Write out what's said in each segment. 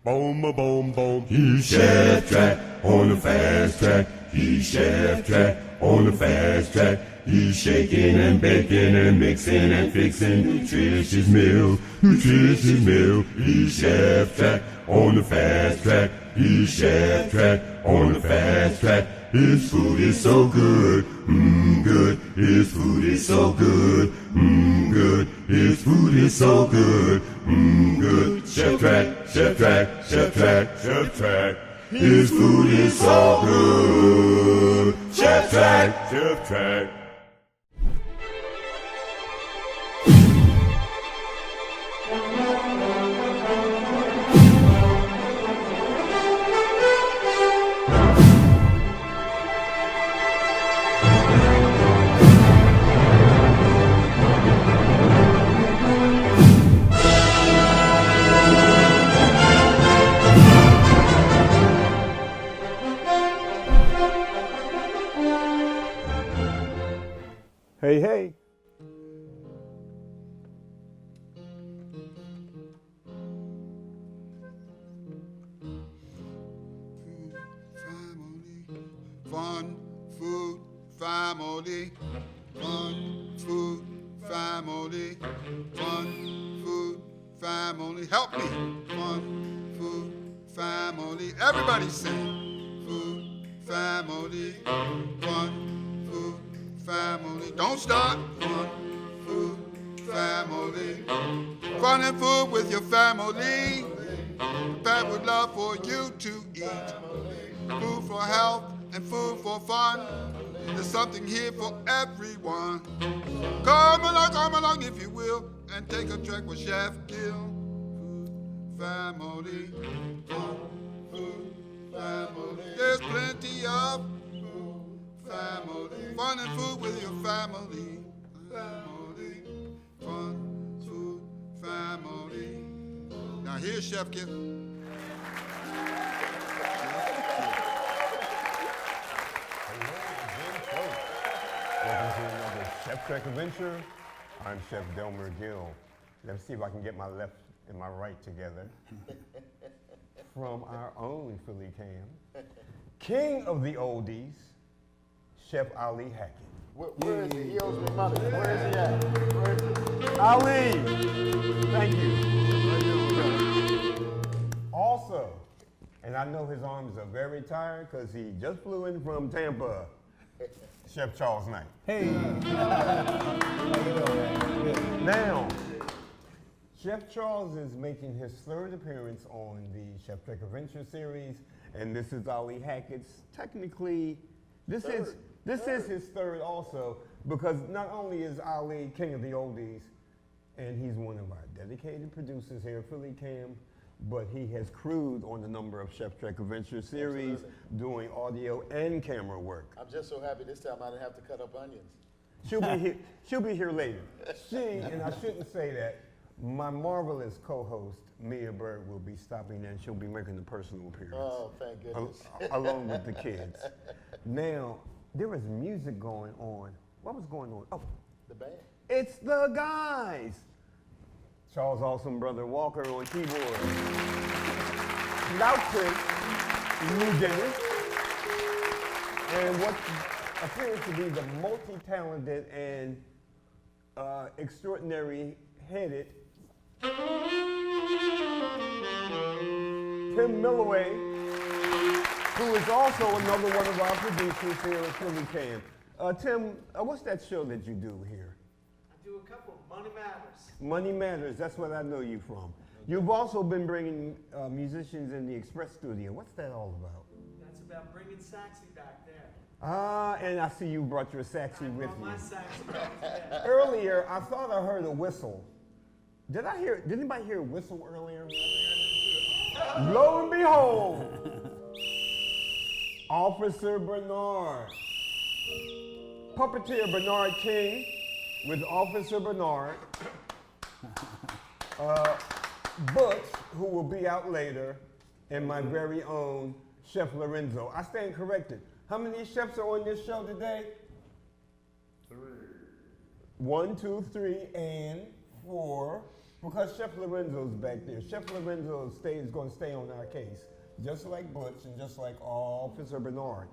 Boom, a boom, boom. He's Cheftrek on the fast track. He's Cheftrek on the fast track. He's shaking and baking and mixing and fixing nutritious meals, nutritious meals. He's Cheftrek on the fast track. He's Cheftrek on the fast track. His food is so good, good. His food is so good, good. His food is so good, good. Cheftrek, Cheftrek, Cheftrek, Cheftrek. His food is so good. Cheftrek, Cheftrek. Hey, hey. Fun, food, family. Fun, food, family. Fun, food, family. Help me. Fun, food, family. Everybody sing. Food, family. Fun, food, family. Don't stop. Fun, food, family. Fun and food with your family. Prepared with love for you to eat. Food for health and food for fun. There's something here for everyone. Come along if you will, and take a trek with Chef Gil. Food, family. Fun, food, family. There's plenty of food, family. Fun and food with your family. Family. Fun, food, family. Now here's Chef Gil. Welcome to another Cheftrek adventure. I'm Chef Delmer Gill. Let's see if I can get my left and my right together. From our own Philly Cam, king of the oldies, Chef Ali Hackett. Where is he? He owes me money. Where is he at? Where is he? Ali, thank you. Also, and I know his arms are very tired because he just flew in from Tampa, Chef Charles Knight. Hey. How you doing, man? Good. Now, Chef Charles is making his third appearance on the Cheftrek Adventure series, and this is Ali Hackett's. Technically, this is his third also, because not only is Ali king of the oldies, and he's one of our dedicated producers here at Philly Cam, but he has crewed on a number of Cheftrek Adventure series, doing audio and camera work. I'm just so happy this time I didn't have to cut up onions. She'll be here later. She, and I shouldn't say that, my marvelous co-host, Mia Bird, will be stopping in. She'll be making a personal appearance. Oh, thank goodness. Along with the kids. Now, there was music going on. What was going on? Oh, The band. it's the guys. Charles' awesome brother Walker on keyboard. Loud Prince, Lou Dennis, and what appears to be the multi-talented and extraordinary-headed Tim Milloway, who is also another one of our producers here at Philly Cam. Tim, what's that show that you do here? I do a couple. Money Matters. Money Matters, that's what I know you from. You've also been bringing musicians in the Express Studio. What's that all about? That's about bringing Saxy back there. Ah, and I see you brought your saxy with brought you. my Saxy back there. Earlier, I thought I heard a whistle. Did anybody hear a whistle earlier? Lo and behold, Officer Bernard. Puppeteer Bernard King with Officer Bernard. Butch, who will be out later, and my very own Chef Lorenzo. I stand corrected. How many chefs are on this show today? 3. 1, 2, 3, and 4. Because Chef Lorenzo's back there. Chef Lorenzo is going to stay on our case, just like Butch and just like Officer Bernard.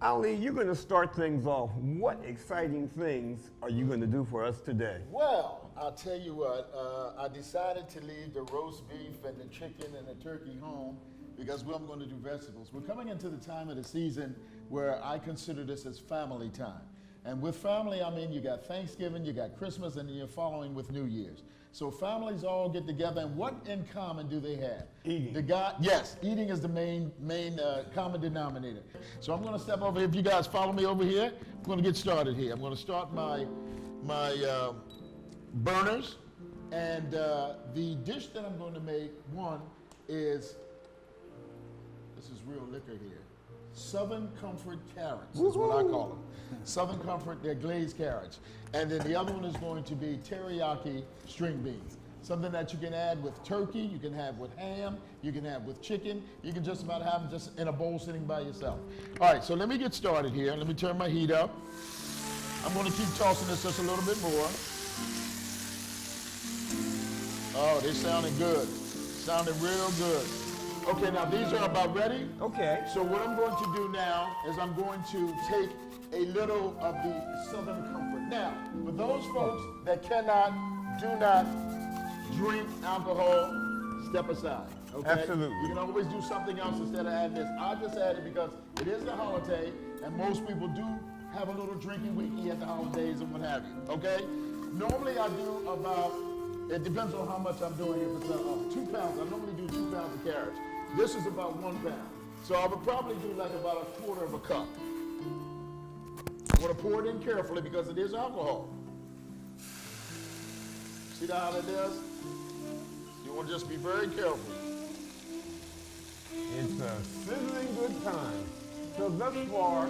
Ali, you're going to start things off. What exciting things are you going to do for us today? Well, I'll tell you what, I decided to leave the roast beef and the chicken and the turkey home because I'm going to do vegetables. We're coming into the time of the season where I consider this as family time. And with family, I mean, you got Thanksgiving, you got Christmas, and then you're following with New Year's. So families all get together, and what in common do they have? Eating. Yes, eating is the main common denominator. So I'm going to step over here. If you guys follow me over here, I'm going to get started here. I'm going to start my burners, and the dish that I'm going to make, one is, this is real liquor here, Southern Comfort carrots is what I call them. Southern Comfort, they're glazed carrots. And then the other one is going to be teriyaki string beans. Something that you can add with turkey, you can have with ham, you can have with chicken. You can just about have them just in a bowl sitting by yourself. All right, so let me get started here. Let me turn my heat up. I'm going to keep tossing this just a little bit more. Oh, they're sounding good. Sounding real good. Okay, now these are about ready. Okay. So what I'm going to do now is I'm going to take a little of the Southern Comfort. Now, for those folks that do not drink alcohol, step aside. Okay? Absolutely. You can always do something else instead of adding this. I just added because it is the holiday, and most people do have a little drinking wiki at the holidays and what have you. Okay? Normally I do about, it depends on how much I'm doing. If it's 2 pounds, I normally do 2 pounds of carrots. This is about 1 pound. So I would probably do like about 1/4 of a cup. I want to pour it in carefully because it is alcohol. See how that does? You want to just be very careful. It's a sizzling good time. So thus far,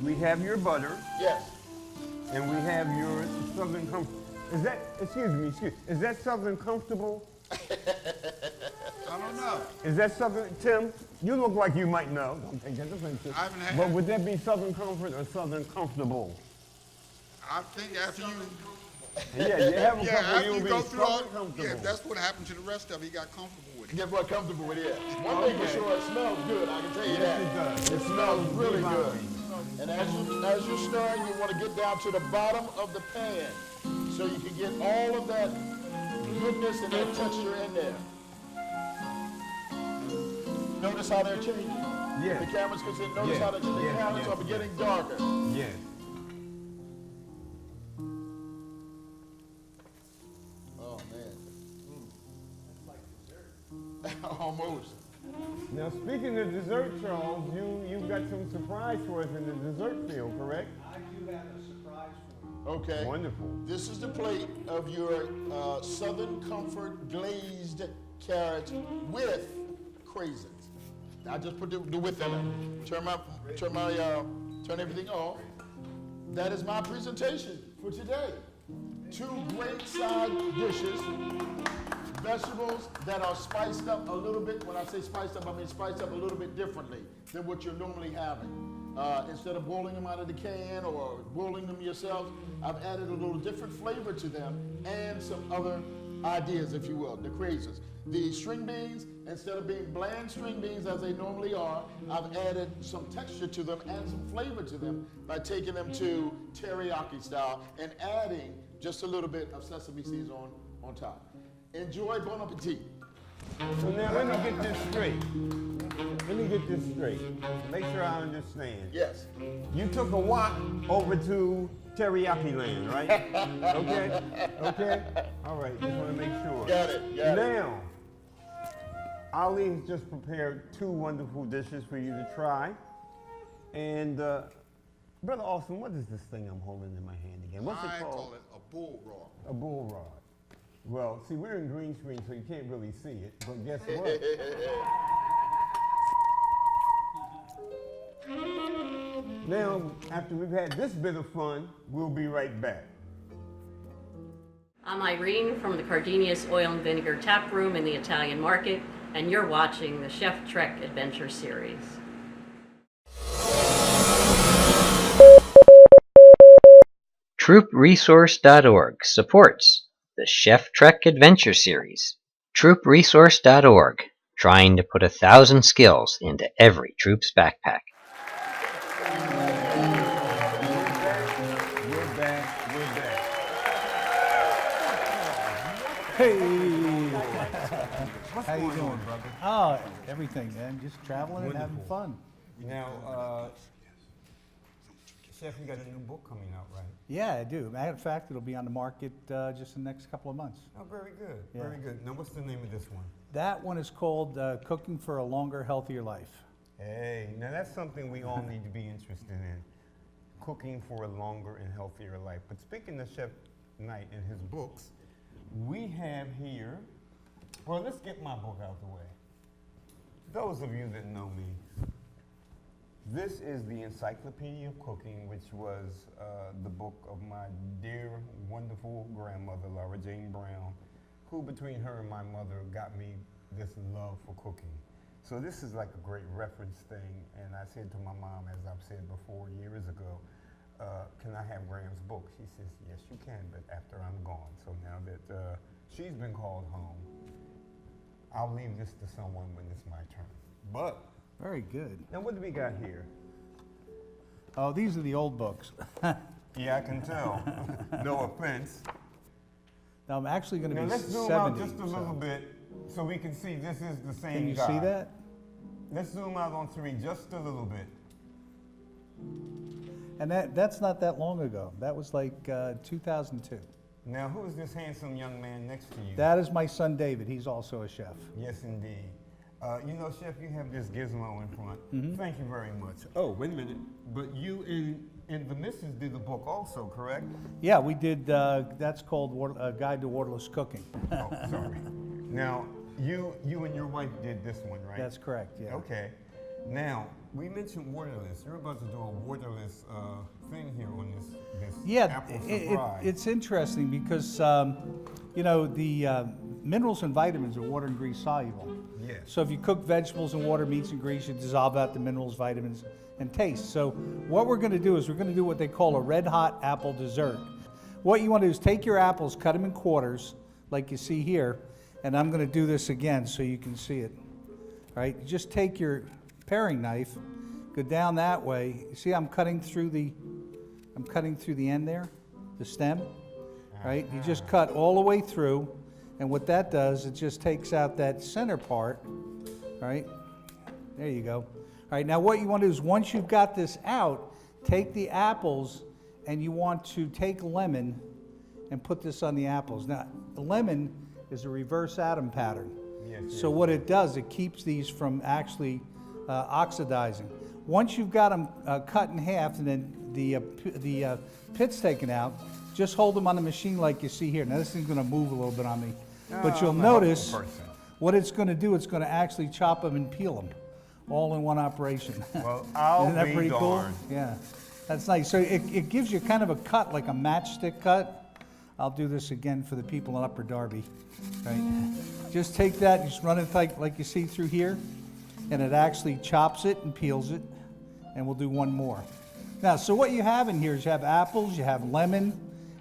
we have your butter Yes. and we have your Southern Comfort. Is that, is that Southern Comfortable? I don't know. Is that Southern, Tim? You look like you might know. Don't take that offensive. I haven't had- But would that be Southern Comfort or Southern Comfortable? I think after you, Yeah, you have a yeah, couple, after you'll you be go through all, Southern Comfortable. yeah, that's what happened to the rest of it. He got comfortable with it. Get what comfortable it is. One thing for Okay. sure, it smells good. I can tell you Yes, that. it does. It smells really divine. good. And as you're stirring, you want to get down to the bottom of the pan so you can get all of that goodness and that texture in there. Notice how they're changing. Yeah. The cameras can see. Notice Yeah. how the Yeah. carrots Yeah. are getting darker. Yes. Oh man. Almost. Now, speaking of dessert, Charles, you've got some surprise for us in the dessert field, correct? I do have a surprise for you. Okay. Wonderful. This is the plate of your Southern Comfort glazed carrots with craisins. I just put the width in it. Turn everything off. That is my presentation for today. 2 great side dishes. Vegetables that are spiced up a little bit. When I say spiced up, I mean spiced up a little bit differently than what you're normally having. Instead of boiling them out of the can or boiling them yourself, I've added a little different flavor to them and some other ideas, if you will, the craisins. The string beans, instead of being bland string beans as they normally are, I've added some texture to them and some flavor to them by taking them to teriyaki style and adding just a little bit of sesame seeds on top. Enjoy, bon appetit. So now let me get this straight. Make sure I understand. Yes. You took a wok over to teriyaki land, right? Okay. All right, just want to make sure. Got it. Now, Ali's just prepared 2 wonderful dishes for you to try. And Brother Austin, what is this thing I'm holding in my hand again? What's I it called? call it a bull rod. A bull rod. Well, see, we're in green screen, so you can't really see it. But guess what? Now, after we've had this bit of fun, we'll be right back. I'm Irene from the Cardenius Oil and Vinegar Tap Room in the Italian Market, and you're watching the Cheftrek Adventure Series. TroopResource.org supports The Cheftrek Adventure Series. TroopResource.org, trying to put 1,000 skills into every troop's backpack. We're back. Hey! How you doing, brother? Oh, everything, man. Just traveling and having fun. Now, Chef, you got a new book coming out, right? Yeah, I do. Matter of fact, it'll be on the market just in the next couple of months. Oh, very good, Yeah. very good. Now, what's the name of this one? That one is called Cooking for a Longer, Healthier Life. Hey, now that's something we all need to be interested in. Cooking for a longer and healthier life. But speaking of Chef Knight and his books, we have here, well, let's get my book out the way. Those of you that know me, this is the Encyclopedia of Cooking, which was the book of my dear, wonderful grandmother, Laura Jane Brown, who between her and my mother got me this love for cooking. So this is like a great reference thing, and I said to my mom, as I've said before years ago, can I have Graham's book? She says, yes, you can, but after I'm gone. So now that she's been called home, I'll leave this to someone when it's my turn. But Very good. now what do we got here? Oh, these are the old books. Yeah, I can tell. No offense. Now, I'm actually going to Now be let's 70. zoom out just a so- little bit so we can see this is the same Can you guy. see that? Let's zoom out on 3 just a little bit. And that's not that long ago. That was like 2002. Now who is this handsome young man next to you? That is my son David. He's also a chef. Yes, indeed. You know, Chef, you have this gizmo in front. Thank you very much. Oh, wait a minute. But you and the missus did the book also, correct? Yeah, we did. That's called Guide to Waterless Cooking. Oh, sorry. Now, you and your wife did this one, right? That's correct. Yeah. Okay. Now, we mentioned waterless. You're about to do a waterless thing here on this Yeah, apple surprise. it's interesting because you know the minerals and vitamins are water and grease soluble. Yes. So if you cook vegetables in water, meats and grease, you dissolve out the minerals, vitamins, and taste. So what we're going to do is we're going to do what they call a red hot apple dessert. What you want to do is take your apples, cut them in quarters, like you see here, and I'm going to do this again so you can see it. All right, you just take your paring knife, go down that way. You see I'm cutting through the end there, the stem, right? You just cut all the way through, and what that does, it just takes out that center part, right? There you go. All right, now what you want to do is once you've got this out, take the apples and you want to take a lemon and put this on the apples. Now, the lemon is a reverse atom pattern. Yes, So what it does, it keeps these from actually oxidizing. Once you've got them cut in half and then the pit's taken out, just hold them on the machine like you see here. Now this thing's going to move a little bit on me, but you'll I'm a helpful notice person. what it's going to do. It's going to actually chop them and peel them, all in one operation. Well, I'll Isn't that be pretty cool? darned. Yeah, that's nice. So it gives you kind of a cut, like a matchstick cut. I'll do this again for the people in Upper Darby. Right? Just take that, just run it like you see through here, and it actually chops it and peels it. And we'll do one more. Now, so what you have in here is you have apples, you have lemon,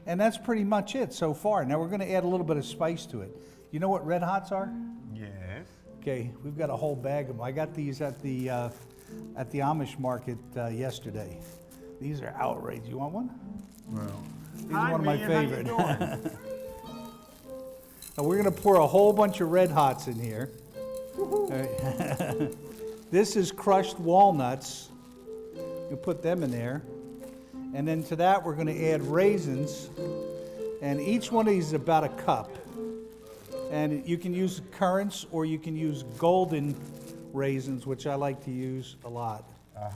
and that's pretty much it so far. Now we're going to add a little bit of spice to it. You know what red hots are? Yes. Okay, we've got a whole bag of them. I got these at the Amish market yesterday. These are outrageous. You want one? Well, These are one of my favorite. Now we're going to pour a whole bunch of red hots in here. All right. This is crushed walnuts. You put them in there. And then to that we're going to add raisins. And each one of these is about a cup. And you can use currants or you can use golden raisins, which I like to use a lot.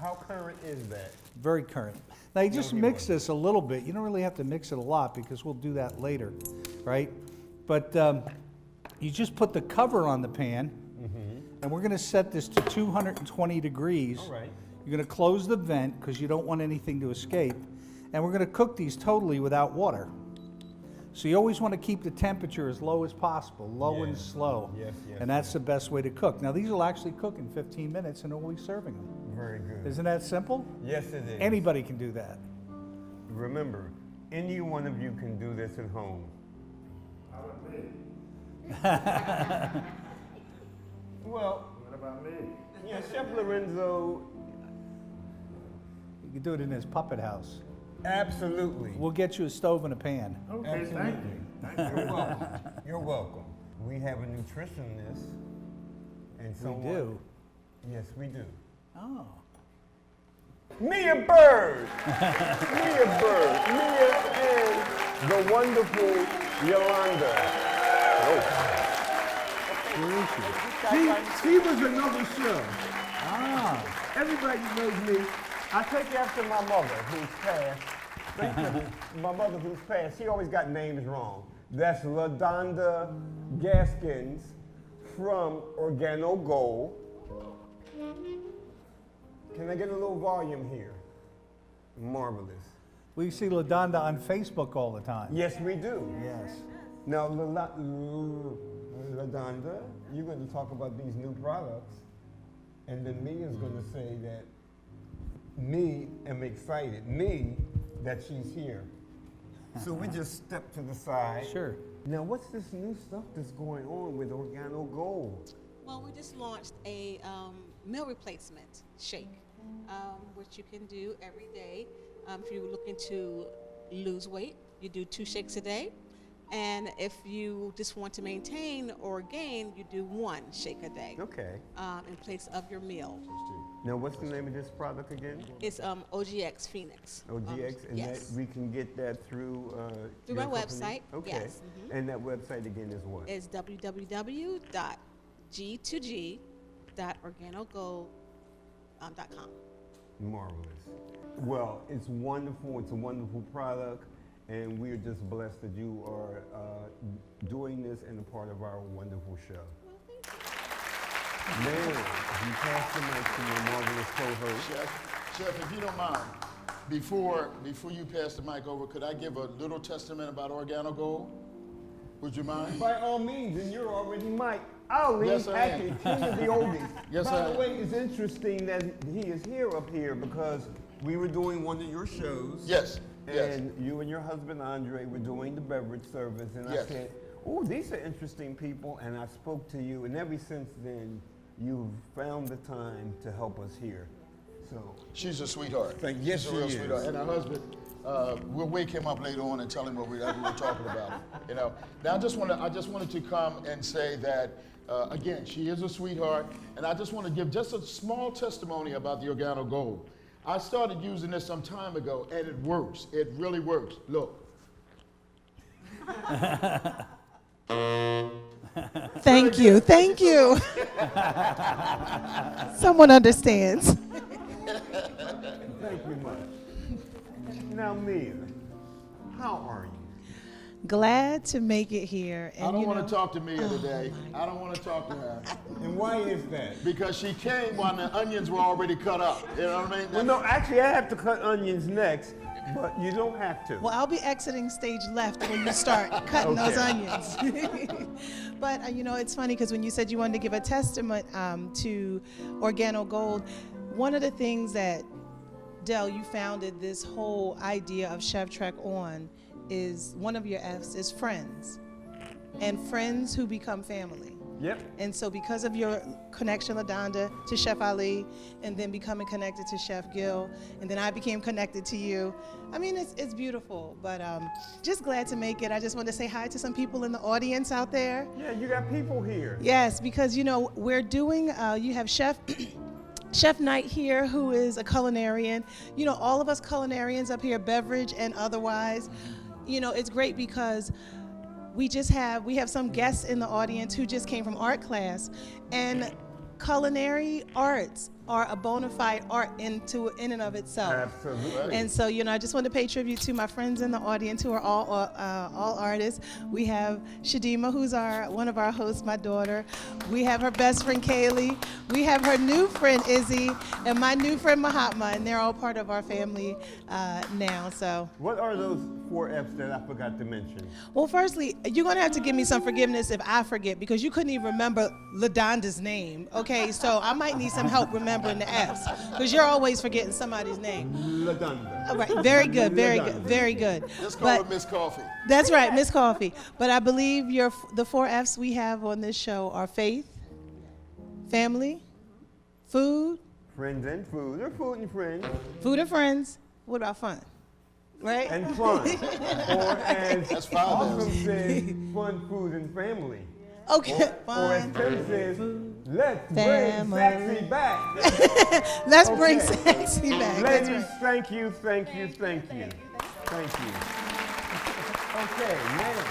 How current is that? Very current. Now you just mix this a little bit. You don't really have to mix it a lot because we'll do that later, right? But you just put the cover on the pan, and we're going to set this to 220 degrees. All right. You're going to close the vent because you don't want anything to escape. And we're going to cook these totally without water. So you always want to keep the temperature as low as possible, low and slow. Yes, yes, and that's the best way to cook. Now these will actually cook in 15 minutes and we'll be serving them. Very good. Isn't that simple? Yes, it is. Anybody can do that. Remember, any one of you can do this at home. Well, What about me? yeah, Chef Lorenzo, You can do it in his puppet house. absolutely. We'll get you a stove and a pan. Okay, thank you. Thank you. You're welcome. You're welcome. We have a nutritionist and We someone. do. Yes, we do. Oh. Mia Bird! Mia Bird. Mia and the wonderful Yolanda. Where is she? She was another show. Ah. Everybody knows me. I take after my mother who's passed. Thank you. My mother who's passed, she always got names wrong. That's LaDonda Gaskins from Organo Gold. Can I get a little volume here? Marvelous. We see LaDonda on Facebook all the time. Yes, we do. Yes. Now, LaDonda, you're going to talk about these new products, and then Mia's going to say that me am excited, me that she's here. So we just step to the side. Sure. Now, what's this new stuff that's going on with Organo Gold? Well, we just launched a meal replacement shake, which you can do every day. If you're looking to lose weight, you do 2 shakes a day. And if you just want to maintain or gain, you do 1 shake a day Okay. in place of your meal. Now, what's the name of this product again? It's OGX Phoenix. OGX, and yes. that we can get that through Through your my company? website, Okay. yes, And that website again is what? It's www.g2g.organogold.com. Marvelous. Well, it's wonderful. It's a wonderful product, and we're just blessed that you are doing this and a part of our wonderful show. Now, you pass the mic to your marvelous co-host. Chef, if you don't mind, before you pass the mic over, could I give a little testament about Organo Gold? Would you mind? By all means, and you're already Mike. Ali Yes, I am. Hackett, king of the oldies. Yes, By I the am. way, it's interesting that he is here up here because we were doing one of your shows. Yes, yes. And you and your husband Andre were doing the beverage service, and Yes. I said, "Oh, these are interesting people." And I spoke to you, and ever since then, you've found the time to help us here. So, She's a sweetheart. Yes, She's a real she is. sweetheart. And her husband, we'll wake him up later on and tell him what we were talking about. You know. Now I just wanted to come and say that again, she is a sweetheart, and I just want to give just a small testimony about the Organo Gold. I started using this some time ago, and it works. It really works. Look. Thank you. Thank you. Someone understands. thank you much. Now, Mia, how are you? Glad to make it here. I don't want to talk to Mia today. I don't want to talk to her. And why is that? Because she came when the onions were already cut up. You know what I mean? Well, no, actually, I have to cut onions next, but you don't have to. Well, I'll be exiting stage left when you start cutting those onions. But, it's funny because when you said you wanted to give a testament to Organo Gold, one of the things that, Del, you founded this whole idea of Cheftrek on is one of your F's is friends, and friends who become family. Yep. And so because of your connection, LaDonda, to Chef Ali, and then becoming connected to Chef Gil, and then I became connected to you, I mean, it's beautiful, but just glad to make it. I just want to say hi to some people in the audience out there. Yeah, you got people here. Yes, because, we're doing, you have Chef Knight here, who is a culinarian. All of us culinarians up here, beverage and otherwise, it's great because we have some guests in the audience who just came from art class, and culinary arts are a bona fide art in and of itself. Absolutely. And so, I just want to pay tribute to my friends in the audience who are all artists. We have Shadima, who's one of our hosts, my daughter. We have her best friend, Kaylee. We have her new friend, Izzy, and my new friend, Mahatma, and they're all part of our family now. So, What are those 4 F's that I forgot to mention? well, firstly, you're going to have to give me some forgiveness if I forget, because you couldn't even remember LaDonda's name, okay? So I might need some help remembering the F's, because you're always forgetting somebody's name. LaDonda. All right, very good, very good, very good. Let's call her Miss Coffee. That's right, Miss Coffee. But I believe the 4 F's we have on this show are faith, family, food. Friends and food, or food and friends. Food and friends. What about fun? Right? And fun. Or as That's 5 Awesome F's. says, fun, food, and family. Okay, Or as fun. Tim says, let's Family. bring sexy back. Let's bring Okay. sexy back. That's Ladies, right. thank you, thank you, thank you. Thank you. Okay, now,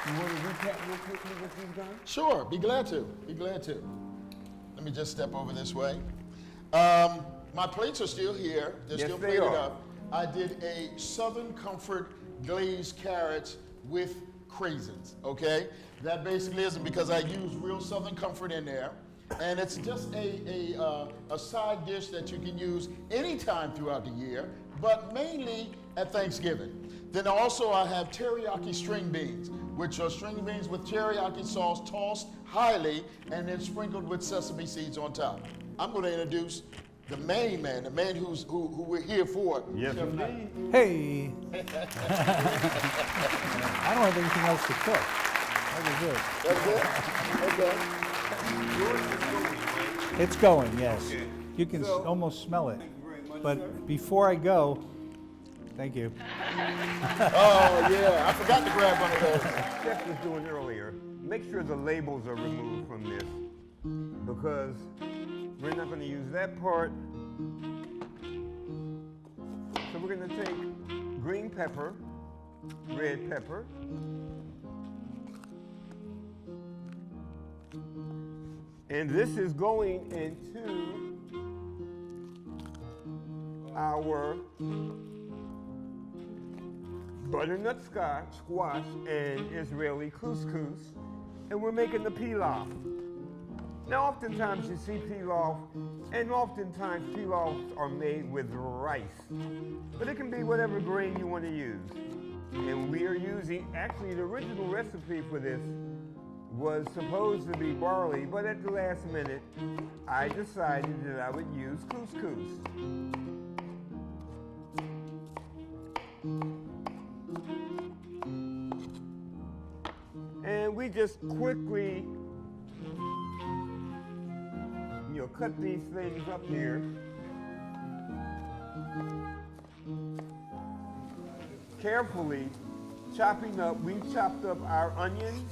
you want to recap real quickly what you've done? Sure, be glad to. Be glad to. Let me just step over this way. My plates are still here. They're Yes, still they plated are. up. I did a Southern Comfort glazed carrots with craisins, okay? That basically isn't because I use real Southern Comfort in there. And it's just a side dish that you can use anytime throughout the year, but mainly at Thanksgiving. Then also I have teriyaki string beans, which are string beans with teriyaki sauce tossed highly and then sprinkled with sesame seeds on top. I'm going to introduce the main man, the man who we're here for. Yes, Chef Knight. indeed. Hey. I don't have anything else to cook. That was it. That's it? Okay. It's going, yes. Okay. You can So- almost smell it. Thank you very much, But sir. before I go, thank you. Oh, yeah. I forgot to grab one of those. Chef was doing earlier, make sure the labels are removed from this because we're not going to use that part. So we're going to take green pepper, red pepper, and this is going into our butternut squash and Israeli couscous, and we're making the pilaf. Now, oftentimes you see pilaf, and oftentimes pilafs are made with rice, but it can be whatever grain you want to use. And we are using, actually the original recipe for this was supposed to be barley, but at the last minute, I decided that I would use couscous. And we just quickly, cut these things up here. Carefully chopping up, we've chopped up our onions,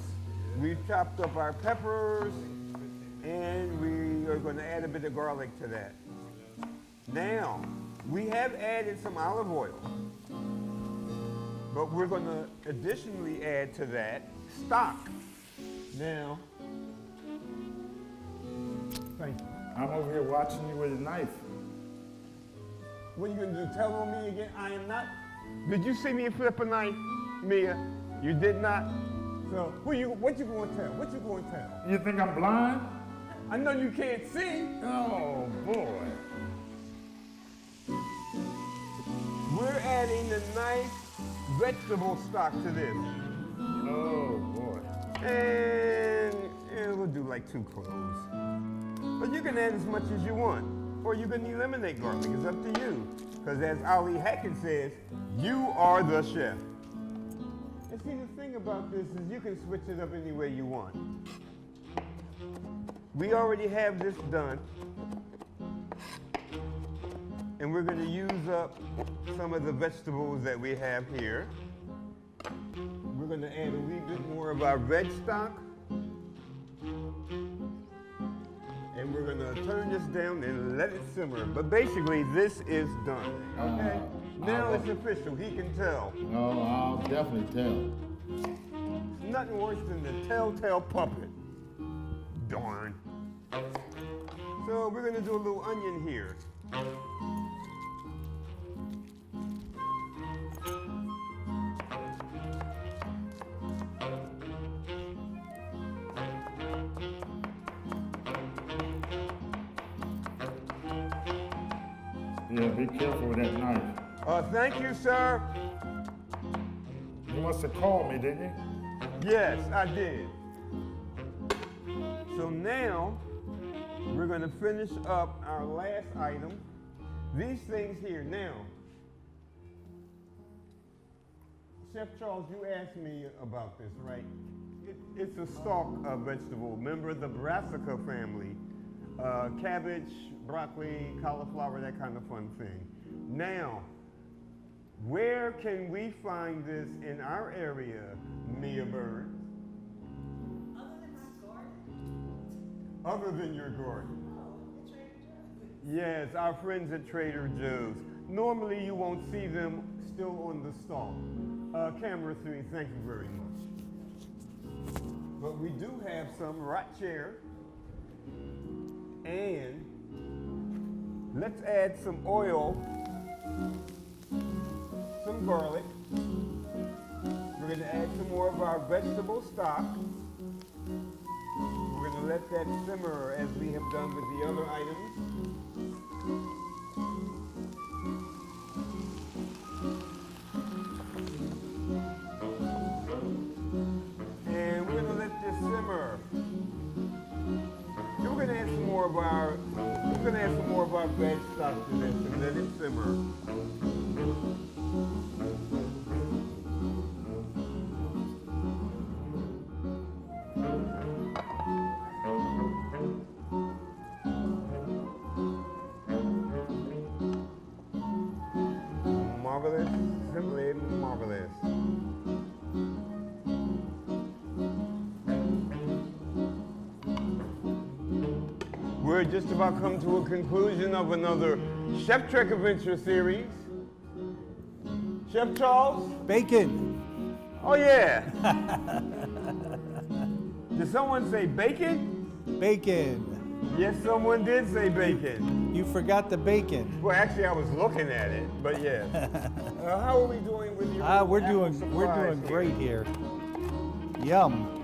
we've chopped up our peppers, and we are going to add a bit of garlic to that. Now, we have added some olive oil, but we're going to additionally add to that stock. Now, thank you. I'm over here watching you with a knife. What are you going to do, tell on me again? I am not. Did you see me flip a knife, Mia? You did not? So, what you going to tell? What you going to tell? You think I'm blind? I know you can't see. Oh, boy. We're adding a nice vegetable stock to this. Oh, boy. And we'll do like 2 cloves. But you can add as much as you want. Or you can eliminate garlic. It's up to you. Because as Ali Hackett says, you are the chef. And see, the thing about this is you can switch it up any way you want. We already have this done. And we're going to use up some of the vegetables that we have here. We're going to add a little bit more of our veg stock. And we're going to turn this down and let it simmer. But basically, this is done. Okay? Now it's official. He can tell. Oh, I'll definitely tell. It's nothing worse than the telltale puppet. Darn. So we're going to do a little onion here. Yeah, be careful with that knife. Thank you, sir. You must have called me, didn't you? Yes, I did. So now, we're going to finish up our last item. These things here. Now, Chef Charles, you asked me about this, right? It's a stalk vegetable, member of the brassica family. Cabbage, broccoli, cauliflower, that kind of fun thing. Now, where can we find this in our area, Mia Bird? Other than your garden? Yes, our friends at Trader Joe's. Normally you won't see them still on the stalk. Camera 3, thank you very much. But we do have some right here. And let's add some oil, some garlic. We're going to add some more of our vegetable stock. We're going to let that simmer as we have done with the other items. And we're going to let this simmer. Then we're going to add some more of our veg stock to this and let it simmer. Marvelous, simply marvelous. We're just about come to a conclusion of another Cheftrek Adventure series. Chef Charles? Bacon. Oh yeah. Did someone say bacon? Bacon. Yes, someone did say bacon. You forgot the bacon. Well, actually, I was looking at it, but yeah. How are we doing with your? We're doing great here. Yum.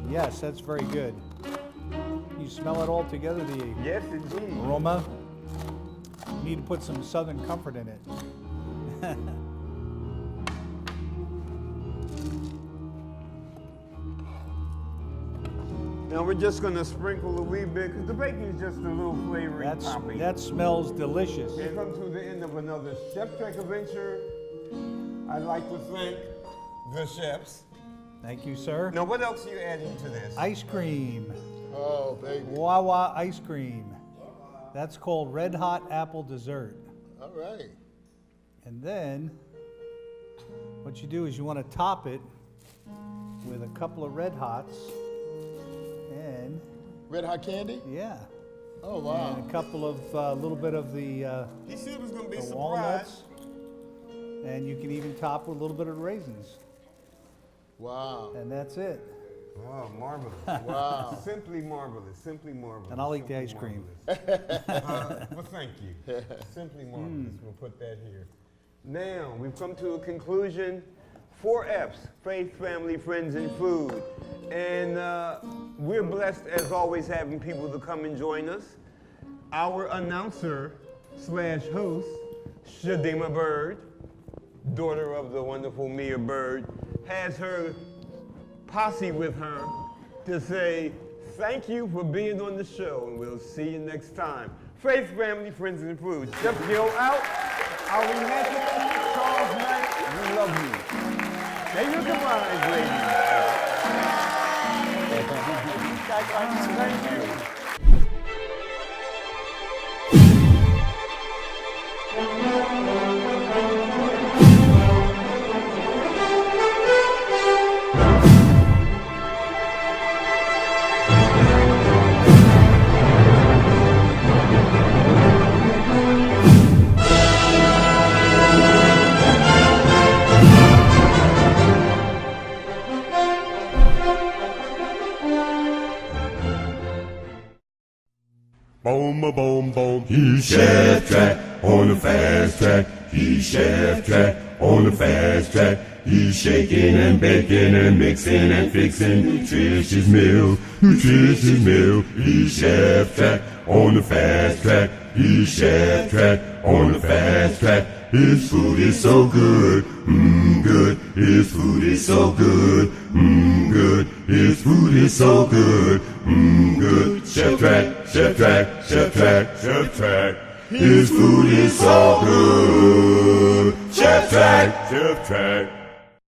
Yes, that's very good. You smell it all together, the Yes, indeed. aroma. You need to put some Southern Comfort in it. Now we're just going to sprinkle a wee bit because the bacon is just a little flavoring topping. That smells delicious. We come to the end of another Cheftrek adventure. I'd like to thank the chefs. Thank you, sir. Now, what else are you adding to this? Ice cream. Oh, baby. Wawa ice cream. That's called Red Hot Apple Dessert. All right. And then what you do is you want to top it with a couple of Red Hots and Red Hot candy? yeah. Oh, wow. And a couple of little bit of the He said it was going to be the surprised. walnuts. And you can even top with a little bit of raisins. Wow. And that's it. Oh, marvelous. Wow. Simply marvelous. Simply marvelous. And I'll eat the Simply ice cream. marvelous. Well, thank you. Simply marvelous. We'll put that here. Now, we've come to a conclusion. 4 F's, faith, family, friends, and food. And we're blessed, as always, having people to come and join us. Our announcer / host, Shadima Bird, daughter of the wonderful Mia Bird, has her posse with her to say thank you for being on the show, and we'll see you next time. Faith, family, friends, and food. Chef Gil out. Ali Hackett, Charles Knight, we love you. Say your goodbyes, ladies. Thank you. Boom, a boom, boom. He's Cheftrek on the fast track. He's Cheftrek on the fast track. He's shaking and baking and mixing and fixing nutritious meals, nutritious meals. He's Cheftrek on the fast track. He's Cheftrek on the fast track. His food is so good, good. His food is so good, good. His food is so good, good. Cheftrek, Cheftrek, Cheftrek, Cheftrek. His food is so good. Cheftrek, Cheftrek.